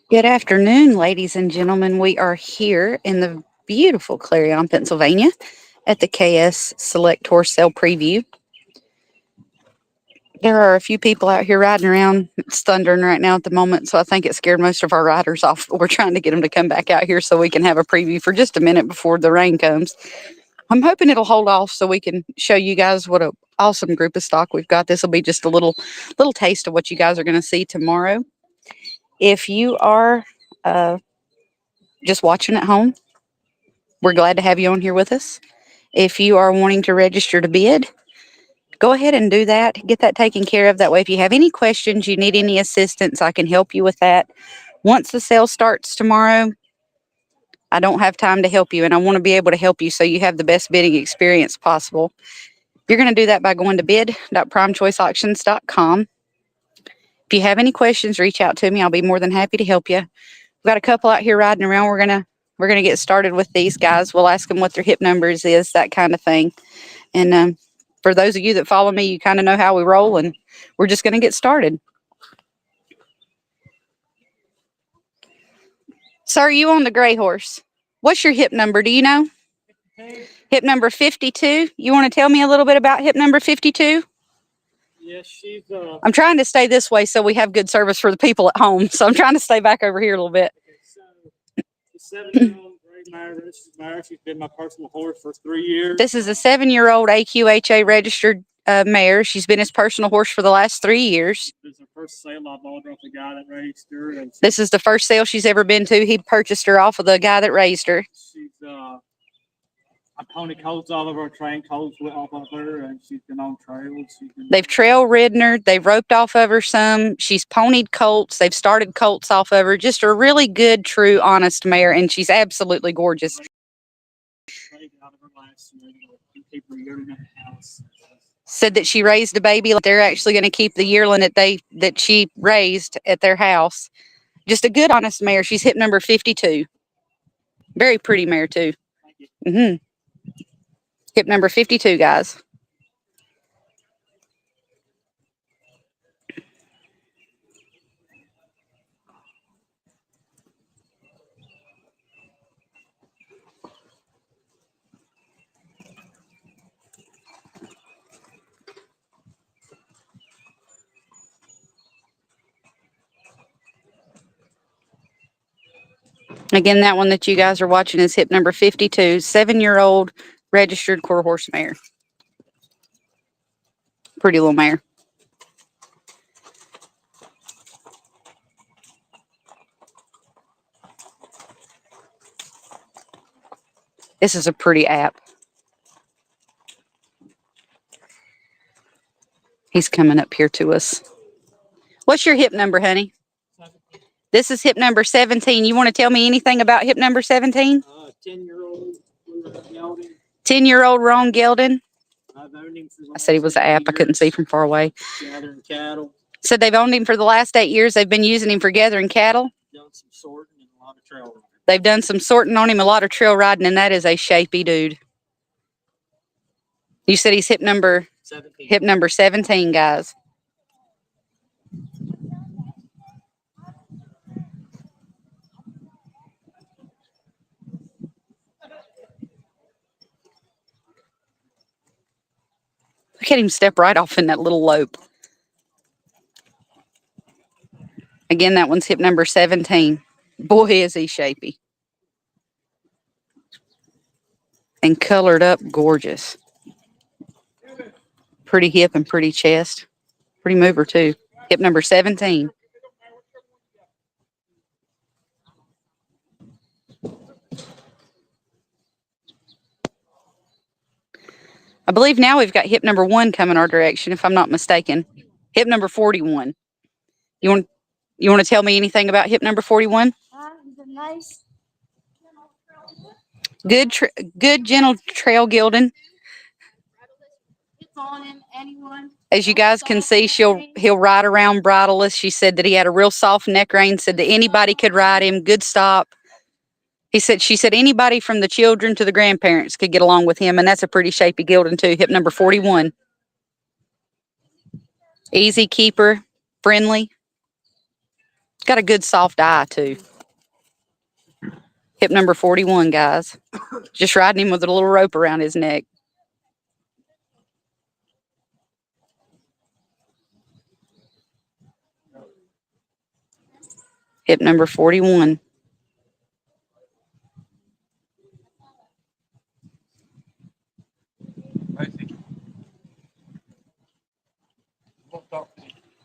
Good afternoon, ladies and gentlemen. We are here in the beautiful Clarion, Pennsylvania at the KS Select Horse Sale Preview. There are a few people out here riding around. It's thundering right now at the moment, so I think it scared most of our riders off. We're trying to get them to come back out here so we can have a preview for just a minute before the rain comes. I'm hoping it'll hold off so we can show you guys what a awesome group of stock we've got. This will be just a little taste of what you guys are going to see tomorrow. If you are just watching at home, we're glad to have you on here with us. If you are wanting to register to bid, go ahead and do that. Get that taken care of. That way, if you have any questions, you need any assistance, I can help you with that. Once the sale starts tomorrow, I don't have time to help you, and I want to be able to help you so you have the best bidding experience possible. You're going to do that by going to bid.primechoiceauctions.com. If you have any questions, reach out to me. I'll be more than happy to help you. We've got a couple out here riding around. We're gonna get started with these guys. We'll ask them what their hip numbers is, that kind of thing. And for those of you that follow me, you kind of know how we roll, and we're just gonna get started. Sir, you on the gray horse? What's your hip number? Do you know? Hip number 52. You want to tell me a little bit about hip number 52? Yes, she's. I'm trying to stay this way so we have good service for the people at home. So I'm trying to stay back over here a little bit. Okay, so, 7-year-old gray mare. She's been my personal horse for 3 years. This is a 7-year-old AQHA registered mare. She's been his personal horse for the last 3 years. This is her first sale. I bought her off the guy that raised her. And This is the first sale she's ever been to. He purchased her off of the guy that raised her. She's I pony colts all of her, trained colts off of her, and she's been on trails. They've trail ridden her. They've roped off of her some. She's ponied colts. They've started colts off of her. Just a really good, true, honest mare, and she's absolutely gorgeous. Said that she raised a baby. They're actually going to keep the yearling that she raised at their house. Just a good, honest mare. She's hip number 52. Very pretty mare too. Hip number 52, guys. Again, that one that you guys are watching is hip number 52, 7-year-old registered quarter horse mare. Pretty little mare. This is a pretty app. He's coming up here to us. What's your hip number, honey? 17. This is hip number 17. You want to tell me anything about hip number 17? 10-year-old gelding. 10-year-old Ron Gelding. I've owned him for I said he was an app. I couldn't see from far away. Gathering cattle. Said they've owned him for the last 8 years. They've been using him for gathering cattle. Done some sorting and a lot of trail riding. They've done some sorting on him, a lot of trail riding, and that is a shapy dude. You said he's hip number 17. Hip number 17, guys. Look at him step right off in that little lope. Again, that one's hip number 17. Boy, is he shapy. And colored up gorgeous. Pretty hip and pretty chest. Pretty mover, too. Hip number 17. I believe now we've got hip number 1 coming our direction, if I'm not mistaken. Hip number 41. You want to tell me anything about hip number 41? He's a nice. Good gentle trail gelding. It's on him, anyone. As you guys can see, he'll ride around bridleless. She said that he had a real soft neck rein, said that anybody could ride him. Good stop. She said anybody from the children to the grandparents could get along with him, and that's a pretty shapy gelding too. Hip number 41. Easy keeper, friendly. Got a good soft eye too. Hip number 41, guys. Just riding him with a little rope around his neck. Hip number 41.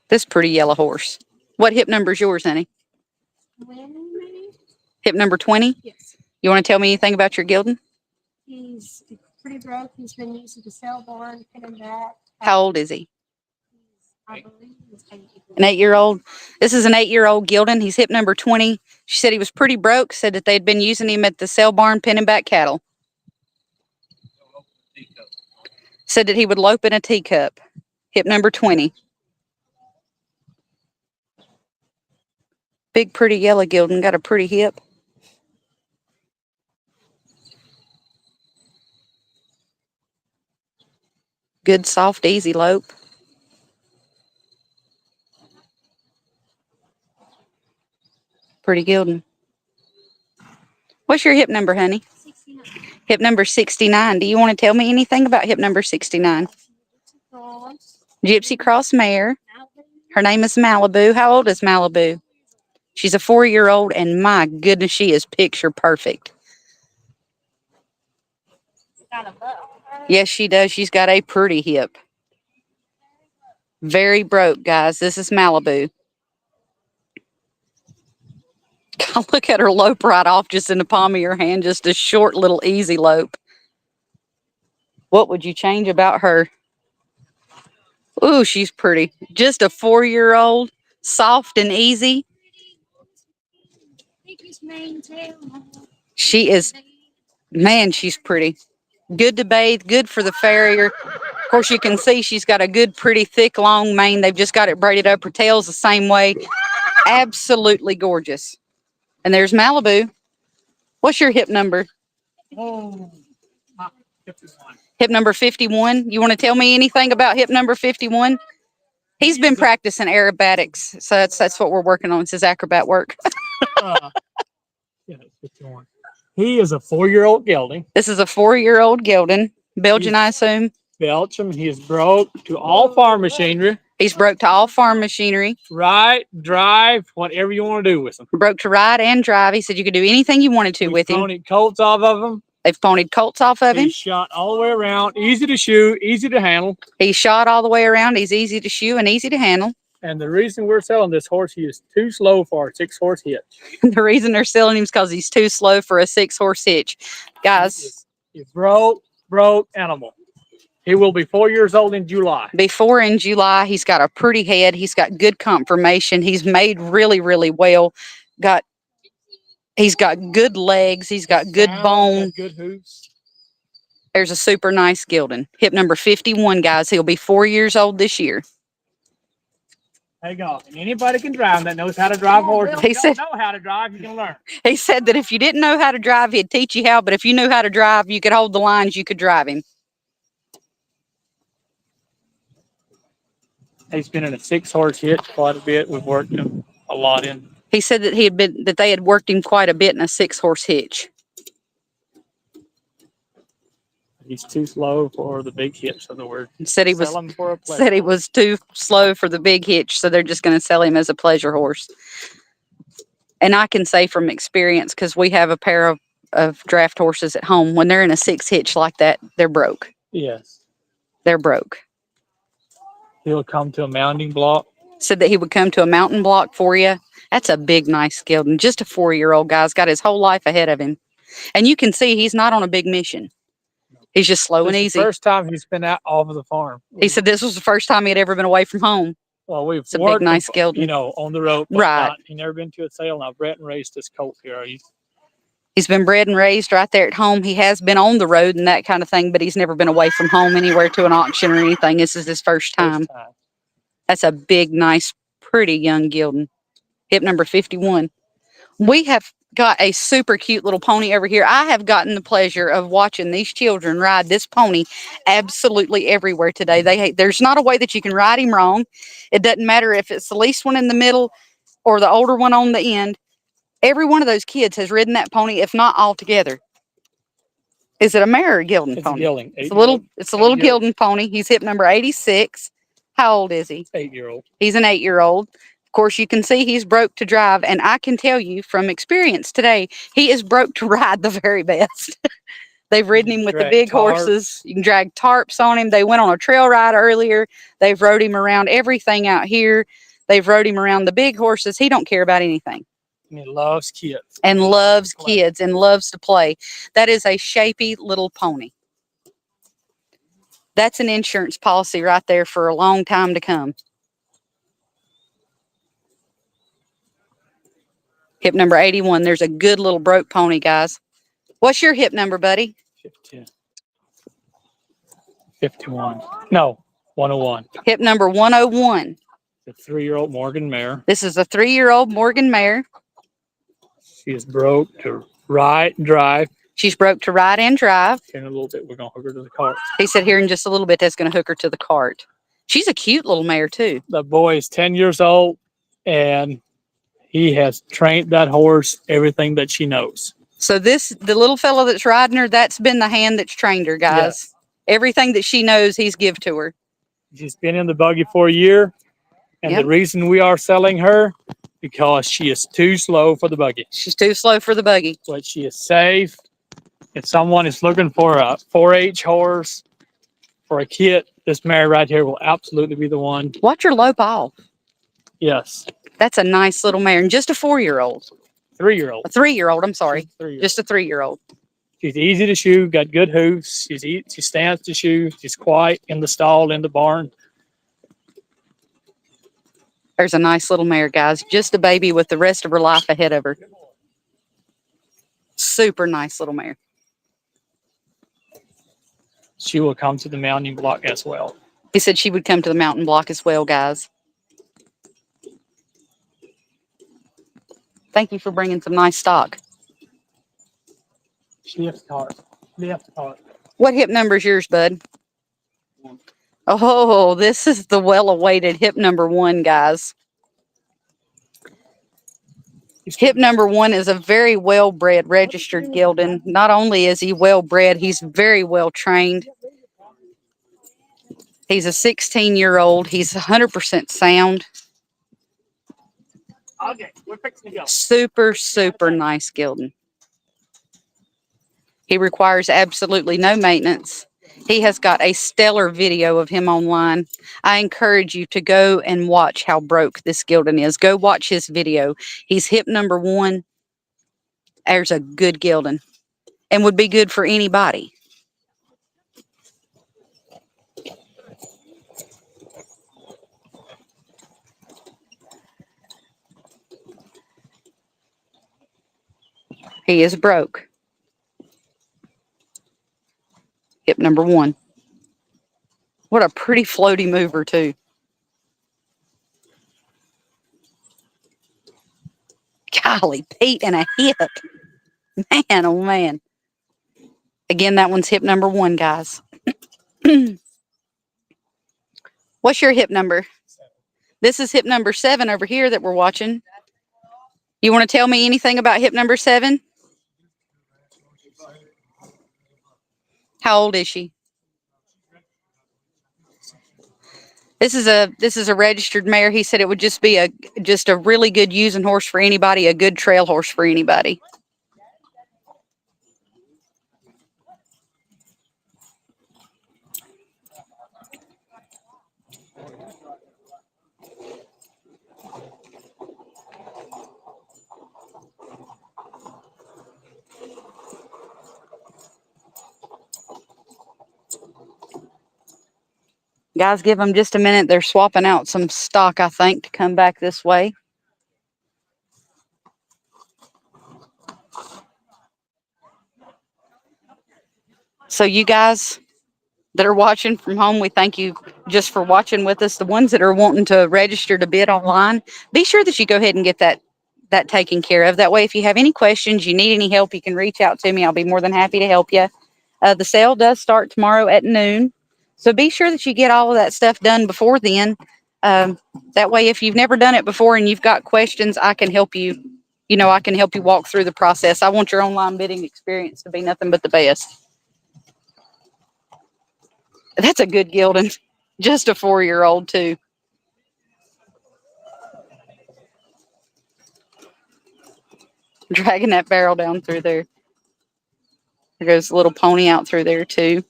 This pretty yellow horse. What hip number is yours, honey? Hip number 20? Yes. You want to tell me anything about your gelding? He's pretty broke. He's been using the cell barn, putting back. How old is he? I believe he's 8. An 8-year-old. This is an 8-year-old gelding. He's hip number 20. She said he was pretty broke, said that they'd been using him at the sale barn pinning back cattle. Said that he would lope in a teacup. Hip number 20. Big, pretty yellow gelding. Got a pretty hip. Good, soft, easy lope. Pretty gelding. What's your hip number, honey? 69. Hip number 69. Do you want to tell me anything about hip number 69? Gypsy Cross mare. Her name is Malibu. How old is Malibu? She's a 4-year-old, and my goodness, she is picture perfect. Yes, she does. She's got a pretty hip. Very broke, guys. This is Malibu. God, look at her lope right off just in the palm of your hand. Just a short little easy lope. What would you change about her? Ooh, she's pretty. Just a 4-year-old, soft and easy. She is, man, she's pretty. Good to bathe, good for the farrier. Of course, you can see she's got a good, pretty, thick, long mane. They've just got it braided up. Her tail's the same way. Absolutely gorgeous. And there's Malibu. What's your hip number? Oh, 51. Hip number 51. You want to tell me anything about hip number 51? He's been practicing aerobatics, so that's what we're working on. It's his acrobat work. Yeah, 51. He is a 4-year-old gelding. This is a 4-year-old gelding. Belgian, I assume. Belgium. He is broke to all farm machinery. He's broke to all farm machinery. Ride, drive, whatever you want to do with him. Broke to ride and drive. He said you could do anything you wanted to with him. Ponied colts off of him. They've ponied colts off of him. He's shot all the way around. Easy to shoot, easy to handle. He's shot all the way around. He's easy to shoe and easy to handle. And the reason we're selling this horse, he is too slow for a 6-horse hitch. The reason they're selling him is because he's too slow for a 6-horse hitch. Guys. He's broke animal. He will be 4 years old in July. Before in July, he's got a pretty head. He's got good conformation. He's made really, really well. He's got good legs. He's got good bone. Good hooves. There's a super nice gelding. Hip number 51, guys. He'll be 4 years old this year. There you go. And anybody can drive him that knows how to drive horses. If He you said- don't know how to drive, you can learn. He said that if you didn't know how to drive, he'd teach you how. But if you knew how to drive, you could hold the lines, you could drive him. He's been in a 6-horse hitch quite a bit. We've worked him a lot in. He said that they had worked him quite a bit in a 6-horse hitch. He's too slow for the big hitch, so we're Said he was selling him for a pleasure. said he was too slow for the big hitch, so they're just going to sell him as a pleasure horse. And I can say from experience, because we have a pair of draft horses at home, when they're in a 6 hitch like that, they're broke. Yes. They're broke. He'll come to a mounting block. Said that he would come to a mountain block for you. That's a big, nice gelding. Just a 4-year-old guy's got his whole life ahead of him. And you can see he's not on a big mission. He's just slow and This is easy. the first time he's been out off of the farm. He said this was the first time he had ever been away from home. Well, we've It's a big, worked nice him, gelding. you know, on the road. Right. He never been to a sale. Now, Brett raised this colt here. He's been bred and raised right there at home. He has been on the road and that kind of thing, but he's never been away from home anywhere to an auction or anything. This is his first time. That's a big, nice, pretty young gelding. Hip number 51. We have got a super cute little pony over here. I have gotten the pleasure of watching these children ride this pony absolutely everywhere today. There's not a way that you can ride him wrong. It doesn't matter if it's the least one in the middle or the older one on the end. Every one of those kids has ridden that pony, if not all together. Is it a mare or a gelding It's pony? a gelding. It's a little 8-year-old. gelding pony. He's hip number 86. How old is he? 8-year-old. He's an 8-year-old. Of course, you can see he's broke to drive, and I can tell you from experience today, he is broke to ride the very best. They've ridden him with the Drag big tarps. horses. You can drag tarps on him. They went on a trail ride earlier. They've rode him around everything out here. They've rode him around the big horses. He don't care about anything And he loves kids. and loves Play. kids and loves to play. That is a shapy little pony. That's an insurance policy right there for a long time to come. Hip number 81. There's a good little broke pony, guys. What's your hip number, buddy? 15. 51. No, 101. Hip number 101. The 3-year-old Morgan mare. This is a 3-year-old Morgan mare. She is broke to ride and drive. She's broke to ride and drive. In a little bit, we're going to hook her to the cart. He said here in just a little bit that's going to hook her to the cart. She's a cute little mare, too. The boy is 10 years old, and he has trained that horse everything that she knows. So the little fella that's riding her, that's been the hand that's trained her, guys. Yes. Everything that she knows, he's give to her. She's been in the buggy for a year, and Yep. the reason we are selling her, because she is too slow for the buggy. She's too slow for the buggy. But she is safe. If someone is looking for a 4-H horse for a kit, this mare right here will absolutely be the one. Watch her lope off. Yes. That's a nice little mare. And just a 4-year-old. 3-year-old. A 3-year-old, I'm sorry. 3-year-old. Just a 3-year-old. She's easy to shoe, got good hoofs. She stands to shoe. She's quiet in the stall, in the barn. There's a nice little mare, guys. Just a baby with the rest of her life ahead of her. Super nice little mare. She will come to the mounting block as well. He said she would come to the mountain block as well, guys. Thank you for bringing some nice stock. She has cart. What hip number is yours, bud? Oh, this is the well-awaited hip number 1, guys. Hip number 1 is a very well-bred registered gelding. Not only is he well-bred, he's very well-trained. He's a 16-year-old. He's 100% sound. Okay, we're fixing to go. Super, super nice gelding. He requires absolutely no maintenance. He has got a stellar video of him online. I encourage you to go and watch how broke this gelding is. Go watch his video. He's hip number 1. There's a good gelding and would be good for anybody. He is broke. Hip number 1. What a pretty floaty mover, too. Golly, Pete and a hip. Man, oh man. Again, that one's hip number 1, guys. What's your hip number? This is hip number 7 over here that we're watching. You want to tell me anything about hip number 7? How old is she? This is a registered mare. He said it would just be a really good using horse for anybody, a good trail horse for anybody. Guys, give them just a minute. They're swapping out some stock, I think, to come back this way. So you guys that are watching from home, we thank you just for watching with us. The ones that are wanting to register to bid online, be sure that you go ahead and get that that taken care of. That way, if you have any questions, you need any help, you can reach out to me. I'll be more than happy to help you. The sale does start tomorrow at noon. So be sure that you get all of that stuff done before then. That way, if you've never done it before and you've got questions, I can help you. I can help you walk through the process. I want your online bidding experience to be nothing but the best. That's a good Gildan. Just a 4-year-old, too. Dragging that barrel down through there. There goes a little pony out through there, too.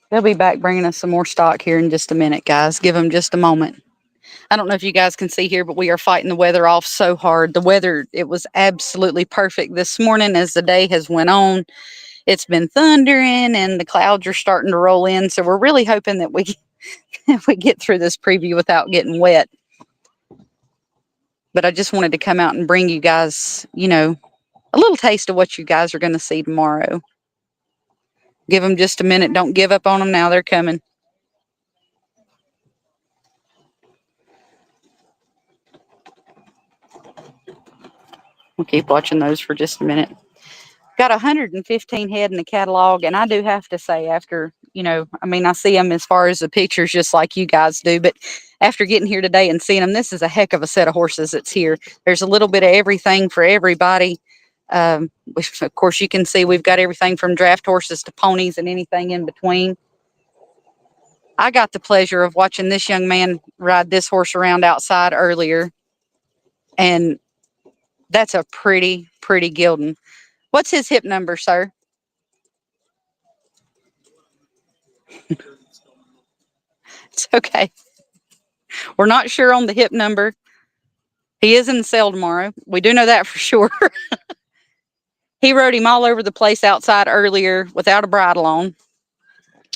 They'll be back bringing us some more stock here in just a minute, guys. Give them just a moment. I don't know if you guys can see here, but we are fighting the weather off so hard. The weather, it was absolutely perfect this morning as the day has went on. It's been thundering and the clouds are starting to roll in. So we're really hoping that we get through this preview without getting wet. But I just wanted to come out and bring you guys, a little taste of what you guys are going to see tomorrow. Give them just a minute. Don't give up on them now. They're coming. We'll keep watching those for just a minute. Got 115 head in the catalog, and I do have to say, after, I see them as far as the pictures just like you guys do, but after getting here today and seeing them, this is a heck of a set of horses that's here. There's a little bit of everything for everybody. Which, of course, you can see we've got everything from draft horses to ponies and anything in between. I got the pleasure of watching this young man ride this horse around outside earlier, and that's a pretty, pretty Gildan. What's his hip number, sir? It's okay. We're not sure on the hip number. He is in the sale tomorrow. We do know that for sure. He rode him all over the place outside earlier without a bridle on.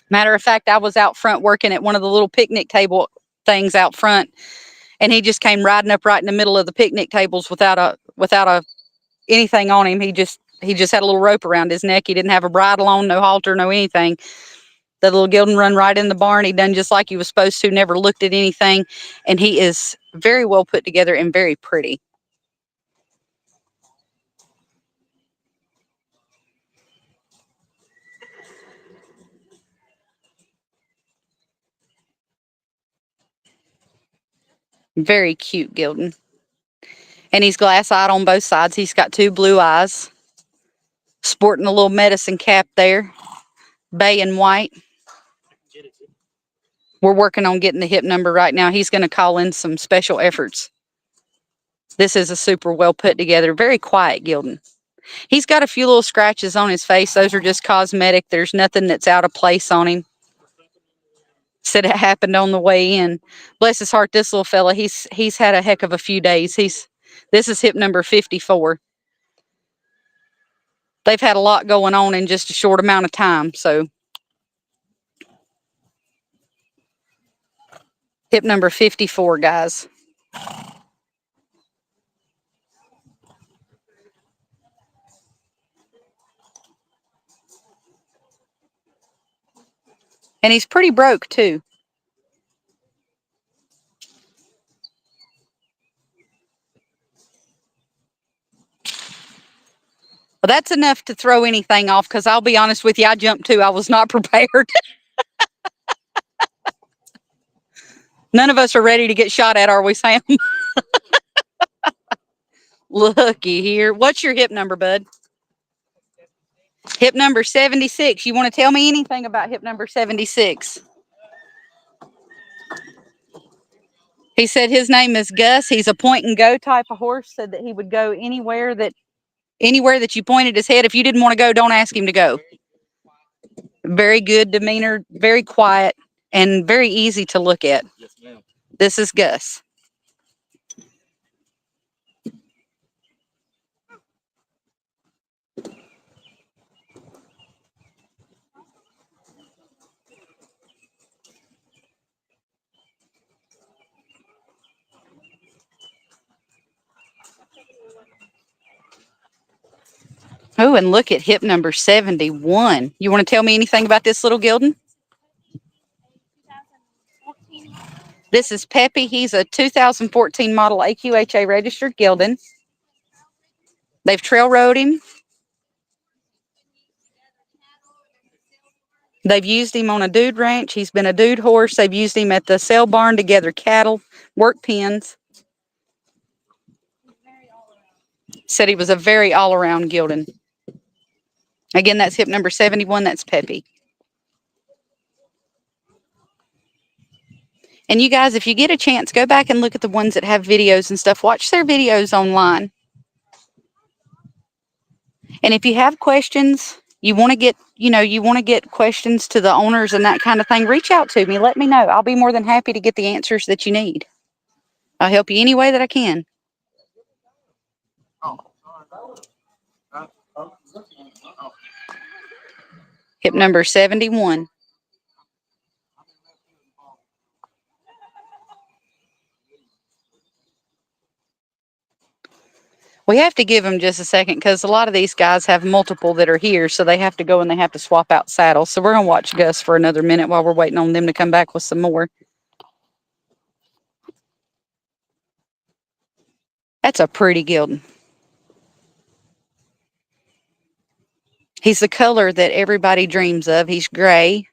Matter of fact, I was out front working at one of the little picnic table things out front, and he just came riding up right in the middle of the picnic tables without a anything on him. He just had a little rope around his neck. He didn't have a bridle on, no halter, no anything. The little Gildan run right in the barn. He done just like he was supposed to, never looked at anything. And he is very well put together and very pretty. Very cute Gildan. And he's glass-eyed on both sides. He's got 2 blue eyes. Sporting a little medicine cap there. Bay and white. We're working on getting the hip number right now. He's going to call in some special efforts. This is a super well put together, very quiet Gildan. He's got a few little scratches on his face. Those are just cosmetic. There's nothing that's out of place on him. Said it happened on the way in. Bless his heart, this little fella, he's had a heck of a few days. This is hip number 54. They've had a lot going on in just a short amount of time, so. Hip number 54, guys. And he's pretty broke, too. Well, that's enough to throw anything off, because I'll be honest with you, I jumped too. I was not prepared. None of us are ready to get shot at, are we, Sam? Looky here. What's your hip number, bud? Hip number 76. You want to tell me anything about hip number 76? He said his name is Gus. He's a point and go type of horse. Said that he would go anywhere that you pointed his head. If you didn't want to go, don't ask him to go. Very good demeanor, very quiet, and very easy to look at. Yes, ma'am. This is Gus. Oh, and look at hip number 71. You want to tell me anything about this little Gildan? This is Peppy. He's a 2014 model AQHA registered gelding. They've trail rode him. They've used him on a dude ranch. He's been a dude horse. They've used him at the sale barn to gather cattle, work pens. Said he was a very all-around gelding. Again, that's hip number 71. That's Peppy. And you guys, if you get a chance, go back and look at the ones that have videos and stuff. Watch their videos online. And if you have questions, you want to get, you want to get questions to the owners and that kind of thing, reach out to me. Let me know. I'll be more than happy to get the answers that you need. I'll help you any way that I can. Hip number 71. We have to give them just a second because a lot of these guys have multiple that are here, so they have to go and they have to swap out saddles. So we're going to watch Gus for another minute while we're waiting on them to come back with some more. That's a pretty gelding. He's the color that everybody dreams of. He's gray.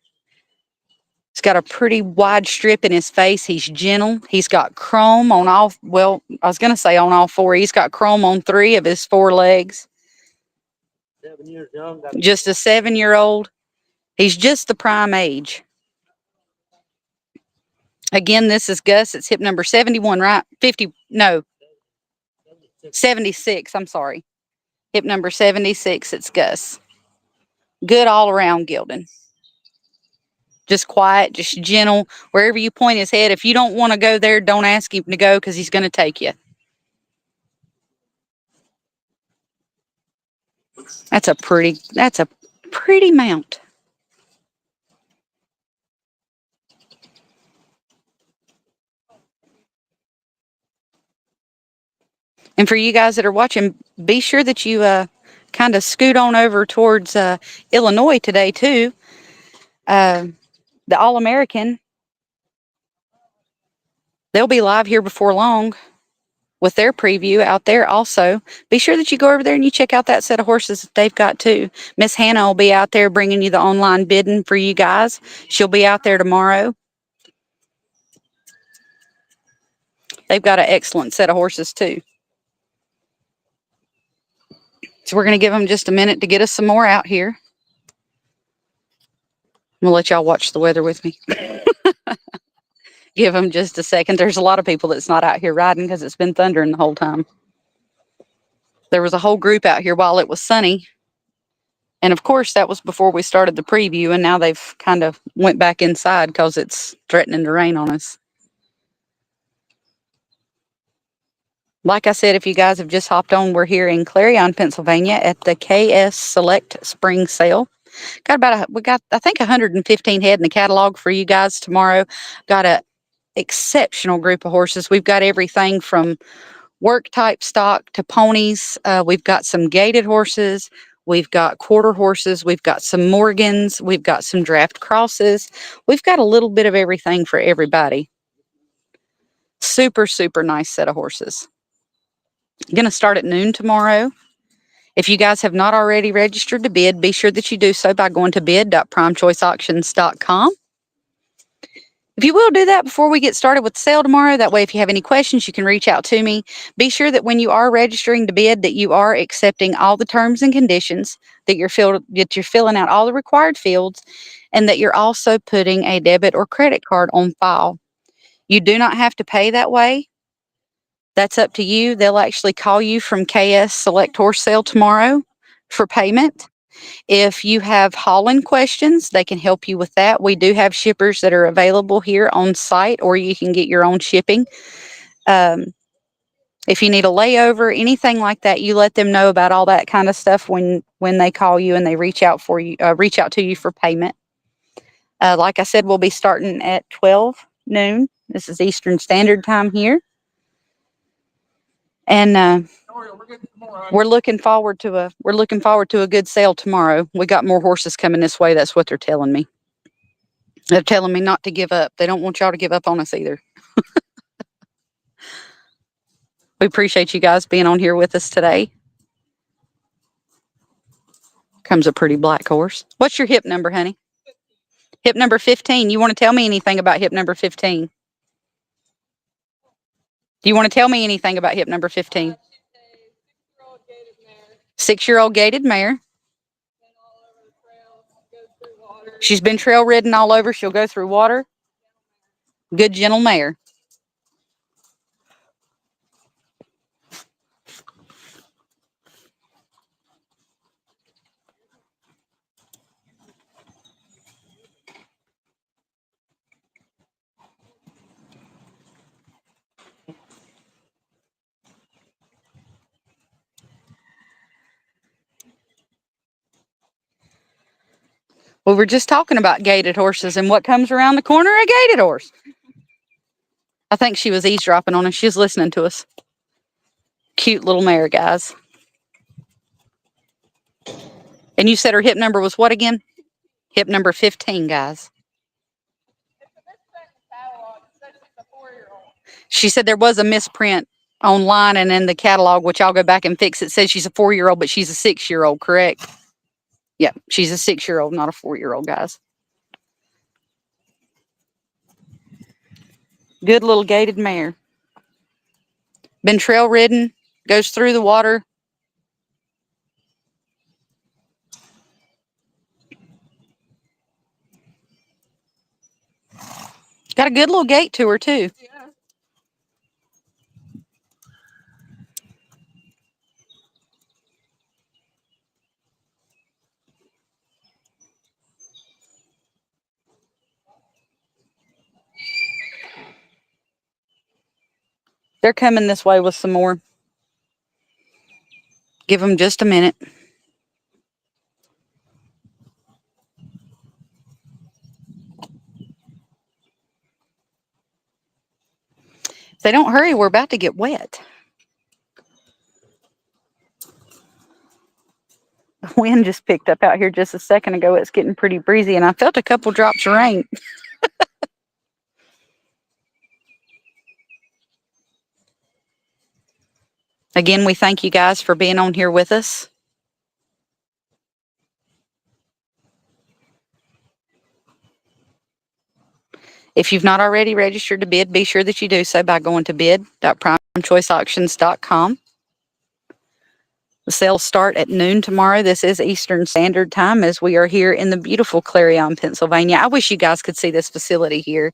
He's got a pretty wide strip in his face. He's gentle. He's got chrome on all, well, I was going to say on all four. He's got chrome on 3 of his 4 legs. 7 years young. Just a 7-year-old. He's just the prime age. Again, this is Gus. It's hip number 71, right? 50, no, 76. I'm sorry. Hip number 76. It's Gus. Good all around gelding. Just quiet, just gentle. Wherever you point his head, if you don't want to go there, don't ask him to go because he's going to take you. That's a pretty mount. And for you guys that are watching, be sure that you kind of scoot on over towards Illinois today too. The All-American, they'll be live here before long with their preview out there also. Be sure that you go over there and you check out that set of horses that they've got too. Miss Hannah will be out there bringing you the online bidding for you guys. She'll be out there tomorrow. They've got an excellent set of horses too. So we're going to give them just a minute to get us some more out here. I'm going to let y'all watch the weather with me. Give them just a second. There's a lot of people that's not out here riding because it's been thundering the whole time. There was a whole group out here while it was sunny. And of course, that was before we started the preview. And now they've kind of went back inside because it's threatening to rain on us. Like I said, if you guys have just hopped on, we're here in Clarion, Pennsylvania at the KS Select Spring Sale. We got, I think, 115 head in the catalog for you guys tomorrow. Got a exceptional group of horses. We've got everything from work type stock to ponies. We've got some gaited horses. We've got quarter horses. We've got some Morgans. We've got some draft crosses. We've got a little bit of everything for everybody. Super, super nice set of horses. Going to start at noon tomorrow. If you guys have not already registered to bid, be sure that you do so by going to bid.primechoiceauctions.com. If you will do that before we get started with the sale tomorrow, that way if you have any questions, you can reach out to me. Be sure that when you are registering to bid that you are accepting all the terms and conditions, that you're filling out all the required fields, and that you're also putting a debit or credit card on file. You do not have to pay that way. That's up to you. They'll actually call you from KS Select Horse Sale tomorrow for payment. If you have hauling questions, they can help you with that. We do have shippers that are available here on site, or you can get your own shipping. If you need a layover, anything like that, you let them know about all that kind of stuff when they call you and they reach out to you for payment. Like I said, we'll be starting at 12 noon. This is Eastern Standard Time here. And we're looking forward to a good sale tomorrow. We got more horses coming this way. That's what they're telling me. They're telling me not to give up. They don't want y'all to give up on us either. We appreciate you guys being on here with us today. Comes a pretty black horse. What's your hip number, honey? Hip number 15. You want to tell me anything about hip number 15? Do you want to tell me anything about hip number 15? 6-year-old gaited mare. She's been trail ridden all over. She'll go through water. Good, gentle mare. We were just talking about gaited horses and what comes around the corner, a gaited horse. I think she was eavesdropping on us. She was listening to us. Cute little mare, guys. And you said her hip number was what again? Hip number 15, guys. She said there was a misprint online and in the catalog, which I'll go back and fix. It says she's a 4-year-old, but she's a 6-year-old, correct? Yep, she's a 6-year-old, not a 4-year-old, guys. Good little gaited mare. Been trail ridden, goes through the water. Got a good little gait to her, too. Yeah. They're coming this way with some more. Give them just a minute. If they don't hurry, we're about to get wet. The wind just picked up out here just a second ago. It's getting pretty breezy, and I felt a couple drops of rain. Again, we thank you guys for being on here with us. If you've not already registered to bid, be sure that you do so by going to bid.primechoiceauctions.com. The sales start at noon tomorrow. This is Eastern Standard Time as we are here in the beautiful Clarion, Pennsylvania. I wish you guys could see this facility here.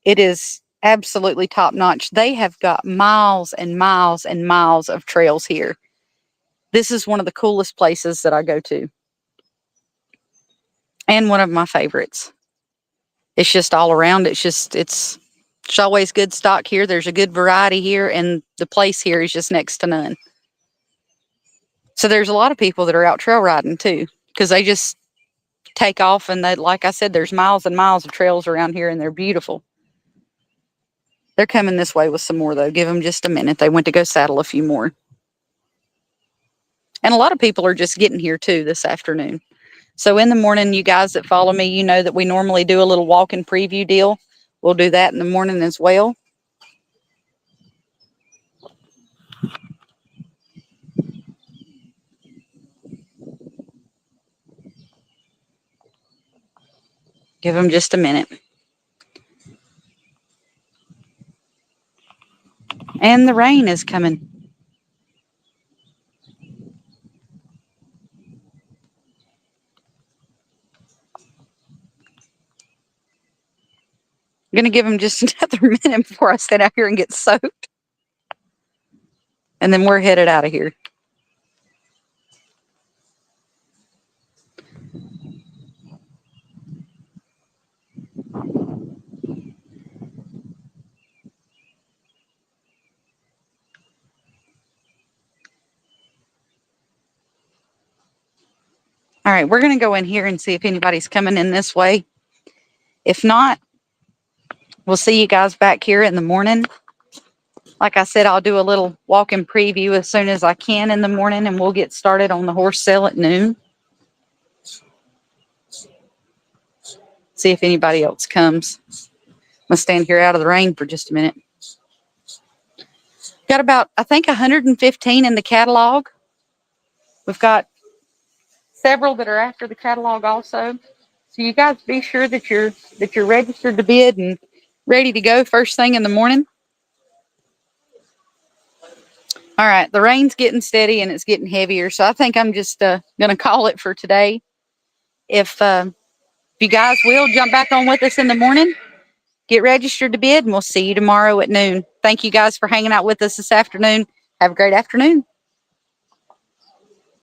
It is absolutely top notch. They have got miles and miles and miles of trails here. This is one of the coolest places that I go to. And one of my favorites. It's just all around. It's always good stock here. There's a good variety here, and the place here is just next to none. So there's a lot of people that are out trail riding too, because they just take off, and they, like I said, there's miles and miles of trails around here, and they're beautiful. They're coming this way with some more, though. Give them just a minute. They went to go saddle a few more. And a lot of people are just getting here too this afternoon. So in the morning, you guys that follow me, you know that we normally do a little walk-in preview deal. We'll do that in the morning as well. Give them just a minute. And the rain is coming. I'm going to give them just another minute before I sit out here and get soaked. And then we're headed out of here. All right, we're going to go in here and see if anybody's coming in this way. If not, we'll see you guys back here in the morning. Like I said, I'll do a little walk-in preview as soon as I can in the morning, and we'll get started on the horse sale at noon. See if anybody else comes. gonna stand here out of the rain for just a minute. Got about, I think, 115 in the catalog. We've got several that are after the catalog also. So you guys be sure that you're registered to bid and ready to go first thing in the morning. All right, the rain's getting steady and it's getting heavier, so I think I'm just gonna call it for today. If you guys will jump back on with us in the morning, get registered to bid, and we'll see you tomorrow at noon. Thank you guys for hanging out with us this afternoon. Have a great afternoon.